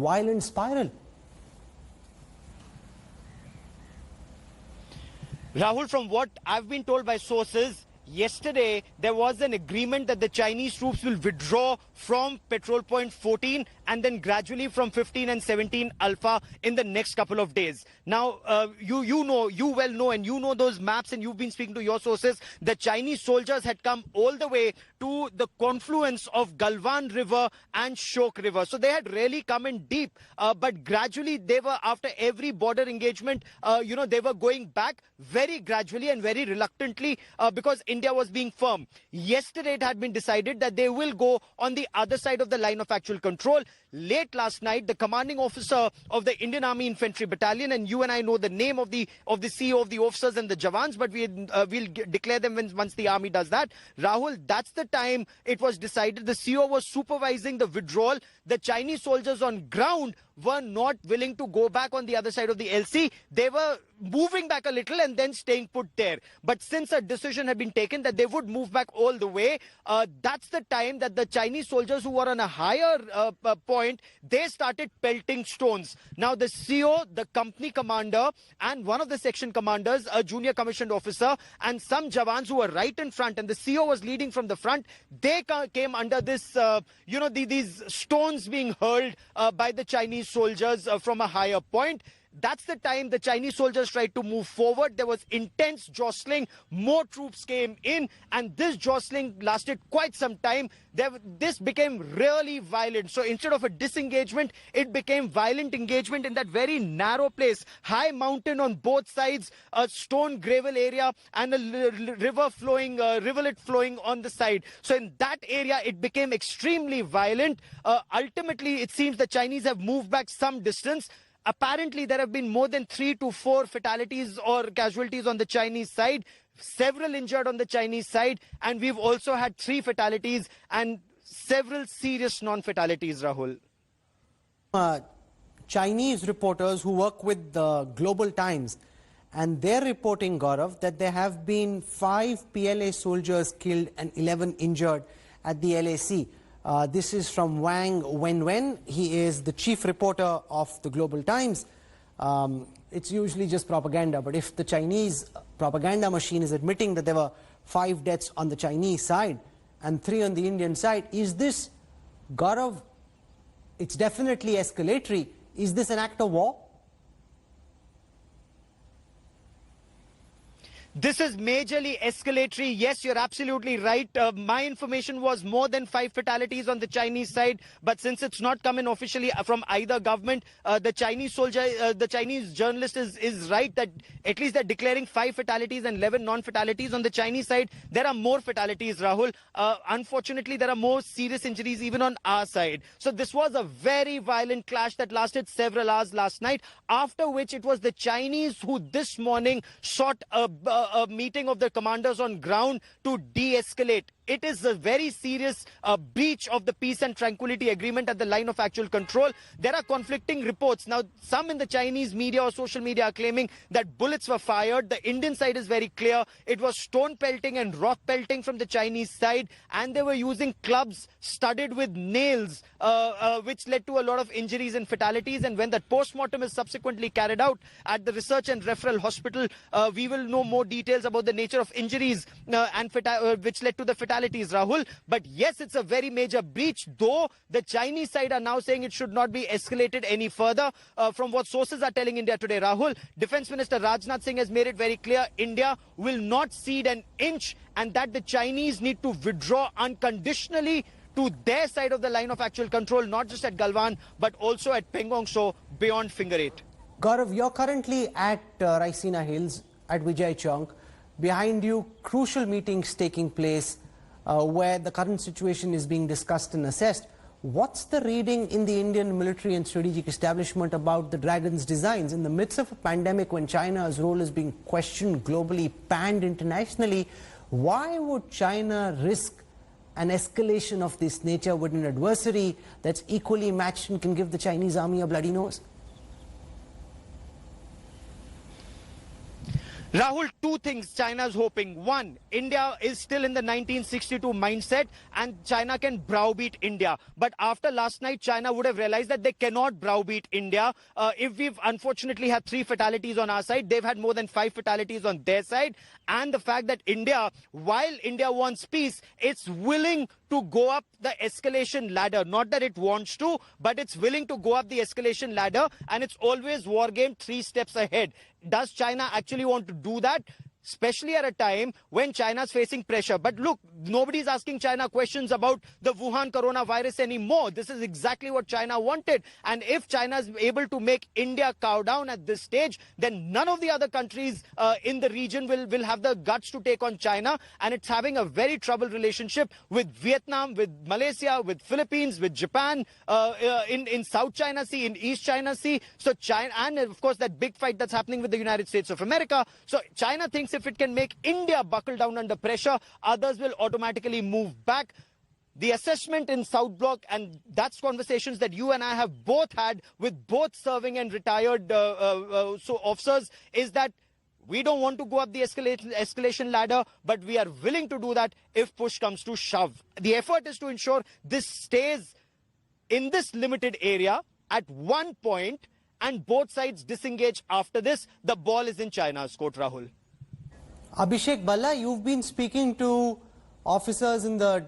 violent spiral? Rahul, from what I've been told by sources, yesterday there was an agreement that the Chinese troops will withdraw from Patrol Point 14 and then gradually from 15 and 17 Alpha in the next couple of days. Now, you well know, and you know those maps, and you've been speaking to your sources. The Chinese soldiers had come all the way to the confluence of Galwan River and Shok River. So they had really come in deep, but gradually they were, after every border engagement, they were going back very gradually and very reluctantly because India was being firm. Yesterday it had been decided that they will go on the other side of the line of actual control. Late last night, the commanding officer of the Indian Army Infantry Battalion, and you and I know the name of the CEO of the officers and the Jawans, but we'll declare them once the army does that. Rahul, that's the time it was decided. The CEO was supervising the withdrawal. The Chinese soldiers on ground were not willing to go back on the other side of the LC. They were moving back a little and then staying put there. But since a decision had been taken that they would move back all the way, that's the time that the Chinese soldiers who were on a higher point, they started pelting stones. Now the CEO, the company commander, and one of the section commanders, a junior commissioned officer, and some Jawans who were right in front, and the CEO was leading from the front, they came under this, these stones being hurled by the Chinese soldiers from a higher point. That's the time the Chinese soldiers tried to move forward. There was intense jostling. More troops came in, and this jostling lasted quite some time. This became really violent. So instead of a disengagement, it became violent engagement in that very narrow place. High mountain on both sides, a stone gravel area, and a rivulet flowing on the side. So in that area, it became extremely violent. Ultimately, it seems the Chinese have moved back some distance. Apparently, there have been more than 3 to 4 fatalities or casualties on the Chinese side, several injured on the Chinese side, and we've also had 3 fatalities and several serious non-fatalities, Rahul. Chinese reporters who work with the Global Times, and they're reporting, Gaurav, that there have been 5 PLA soldiers killed and 11 injured at the LAC. This is from Wang Wenwen. He is the chief reporter of the Global Times. It's usually just propaganda, but if the Chinese propaganda machine is admitting that there were 5 deaths on the Chinese side and 3 on the Indian side, is this, Gaurav, it's definitely escalatory. Is this an act of war? This is majorly escalatory. Yes, you're absolutely right. My information was more than 5 fatalities on the Chinese side. But since it's not coming officially from either government, the Chinese journalist is right that at least they're declaring 5 fatalities and 11 non-fatalities. On the Chinese side, there are more fatalities, Rahul. Unfortunately, there are more serious injuries even on our side. So this was a very violent clash that lasted several hours last night, after which it was the Chinese who this morning sought a meeting of the commanders on ground to de-escalate. It is a very serious breach of the peace and tranquility agreement at the line of actual control. There are conflicting reports. Now, some in the Chinese media or social media are claiming that bullets were fired. The Indian side is very clear. It was stone pelting and rock pelting from the Chinese side, and they were using clubs studded with nails, which led to a lot of injuries and fatalities. And when that post-mortem is subsequently carried out at the Research and Referral Hospital, we will know more details about the nature of injuries and which led to the fatalities, Rahul. But yes, it's a very major breach, though the Chinese side are now saying it should not be escalated any further. From what sources are telling India today, Rahul, Defense Minister Rajnath Singh has made it very clear India will not cede an inch, and that the Chinese need to withdraw unconditionally to their side of the line of actual control, not just at Galwan, but also at Pangong Tso beyond Finger 8. Gaurav, you're currently at Raisina Hills at Vijay Chowk. Behind you, crucial meetings taking place where the current situation is being discussed and assessed. What's the reading in the Indian military and strategic establishment about the Dragon's designs? In the midst of a pandemic, when China's role is being questioned globally, panned internationally, why would China risk an escalation of this nature with an adversary that's equally matched and can give the Chinese army a bloody nose? Rahul, two things China's hoping. One, India is still in the 1962 mindset and China can browbeat India. But after last night, China would have realized that they cannot browbeat India. If we've unfortunately had 3 fatalities on our side, they've had more than 5 fatalities on their side. And the fact that India, while India wants peace, it's willing to go up the escalation ladder. Not that it wants to, but it's willing to go up the escalation ladder, and it's always war game 3 steps ahead. Does China actually want to do that? Especially at a time when China's facing pressure. But look, nobody's asking China questions about the Wuhan coronavirus anymore. This is exactly what China wanted. And if China is able to make India cow down at this stage, then none of the other countries in the region will have the guts to take on China. And it's having a very troubled relationship with Vietnam, with Malaysia, with Philippines, with Japan, in South China Sea, in East China Sea. So China, and of course that big fight that's happening with the United States of America. So China thinks if it can make India buckle down under pressure, others will automatically move back. The assessment in South Block, and that's conversations that you and I have both had with both serving and retired officers, is that we don't want to go up the escalation ladder, but we are willing to do that if push comes to shove. The effort is to ensure this stays in this limited area at one point, and both sides disengage after this. The ball is in China's court, Rahul. Abhishek Balla, you've been speaking to officers in the